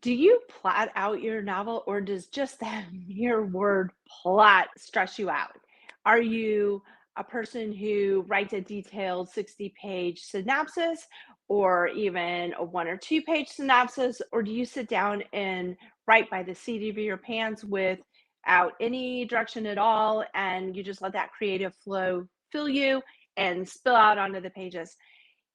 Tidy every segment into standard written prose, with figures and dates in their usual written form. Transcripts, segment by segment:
Do you plot out your novel or does just that mere word plot stress you out? Are you a person who writes a detailed 60-page synopsis or even a 1 or 2 page synopsis? Or do you sit down and write by the seat of your pants without any direction at all and you just let that creative flow fill you and spill out onto the pages?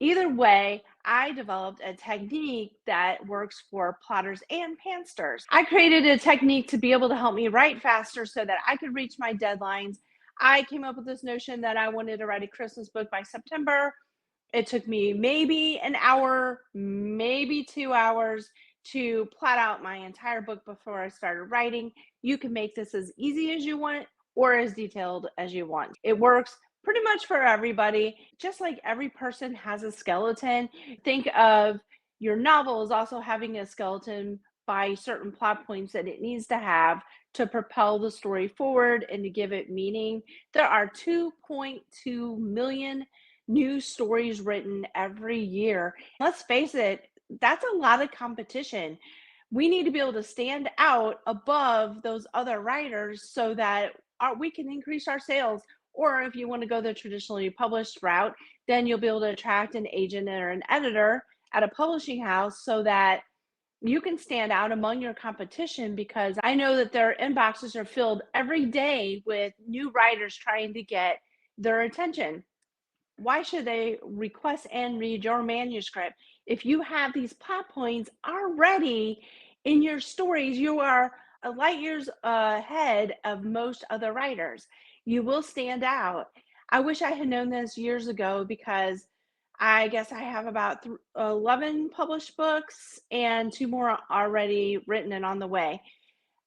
Either way, I developed a technique that works for plotters and pantsters. I created a technique to be able to help me write faster so that I could reach my deadlines. I came up with this notion that I wanted to write a Christmas book by September. It took me maybe an hour, maybe 2 hours to plot out my entire book before I started writing. You can make this as easy as you want or as detailed as you want. It works pretty much for everybody. Just like every person has a skeleton, think of your novel as also having a skeleton by certain plot points that it needs to have to propel the story forward and to give it meaning. There are 2.2 million new stories written every year. Let's face it, that's a lot of competition. We need to be able to stand out above those other writers so that we can increase our sales. Or if you want to go the traditionally published route, then you'll be able to attract an agent or an editor at a publishing house so that you can stand out among your competition because I know that their inboxes are filled every day with new writers trying to get their attention. Why should they request and read your manuscript? If you have these plot points already in your stories, you are a light years ahead of most other writers. You will stand out. I wish I had known this years ago because I guess I have about 11 published books and two more already written and on the way.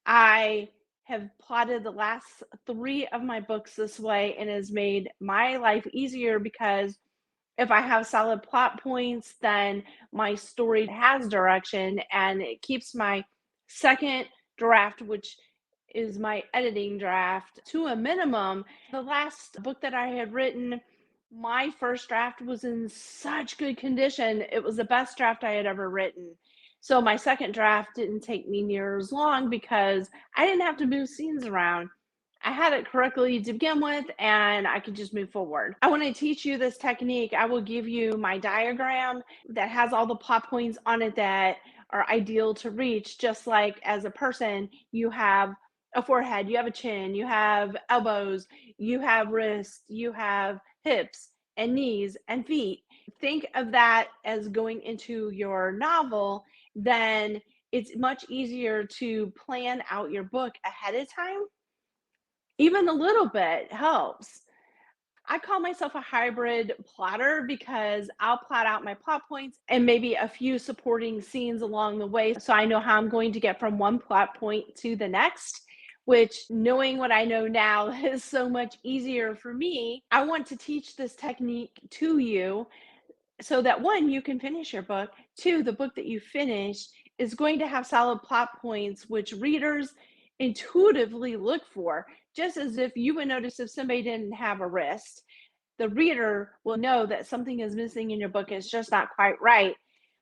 I have plotted the last three of my books this way and has made my life easier because if I have solid plot points, then my story has direction and it keeps my second draft, which is my editing draft, to a minimum. The last book that I had written, my first draft was in such good condition. It was the best draft I had ever written. So my second draft didn't take me near as long because I didn't have to move scenes around. I had it correctly to begin with, and I could just move forward. I want to teach you this technique. I will give you my diagram that has all the plot points on it that are ideal to reach, just like as a person, you have a forehead, you have a chin, you have elbows, you have wrists, you have hips and knees and feet. Think of that as going into your novel, then it's much easier to plan out your book ahead of time. Even a little bit helps. I call myself a hybrid plotter because I'll plot out my plot points and maybe a few supporting scenes along the way so I know how I'm going to get from one plot point to the next, which knowing what I know now is so much easier for me. I want to teach this technique to you so that one, you can finish your book. Two, the book that you finish is going to have solid plot points, which readers intuitively look for. Just as if you would notice if somebody didn't have a wrist, the reader will know that something is missing in your book. It's just not quite right.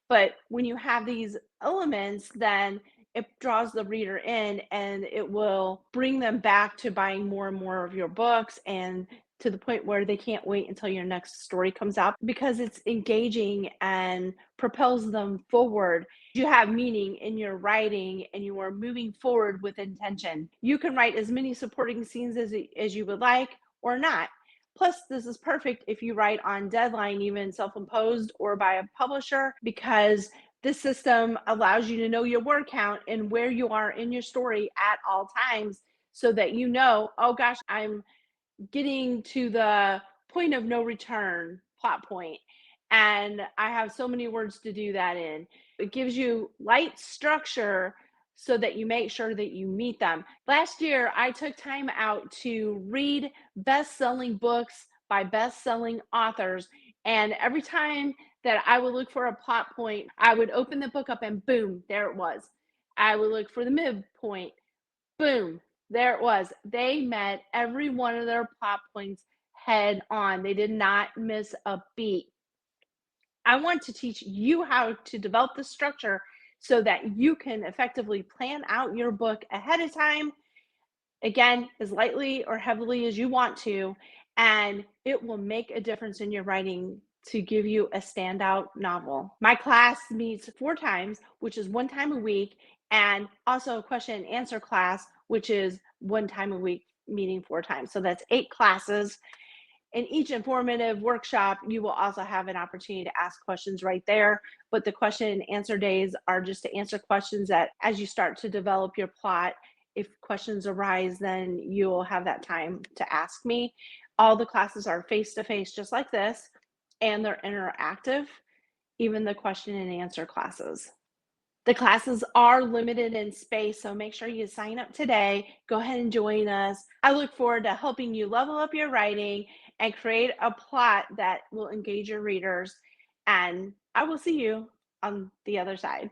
But when you have these elements, then it draws the reader in and it will bring them back to buying more and more of your books and to the point where they can't wait until your next story comes out because it's engaging and propels them forward. You have meaning in your writing and you are moving forward with intention. You can write as many supporting scenes as you would like or not. Plus, this is perfect if you write on deadline, even self-imposed or by a publisher, because this system allows you to know your word count and where you are in your story at all times so that you know, oh gosh, I'm getting to the point of no return plot point and I have so many words to do that in. It gives you light structure so that you make sure that you meet them. Last year I took time out to read best-selling books by best-selling authors, and every time that I would look for a plot point, I would open the book up and boom, there it was. I would look for the midpoint. Boom, there it was. They met every one of their plot points head on. They did not miss a beat. I want to teach you how to develop the structure so that you can effectively plan out your book ahead of time, again, as lightly or heavily as you want to, and it will make a difference in your writing to give you a standout novel. My class meets 4 times, which is 1 time a week, and also a question and answer class, which is 1 time a week, meeting 4 times. So that's 8 classes. In each informative workshop, you will also have an opportunity to ask questions right there. But the question and answer days are just to answer questions that, as you start to develop your plot, if questions arise, then you'll have that time to ask me. All the classes are face to face, just like this, and they're interactive, even the question and answer classes. The classes are limited in space, so make sure you sign up today. Go ahead and join us. I look forward to helping you level up your writing and create a plot that will engage your readers. And I will see you on the other side.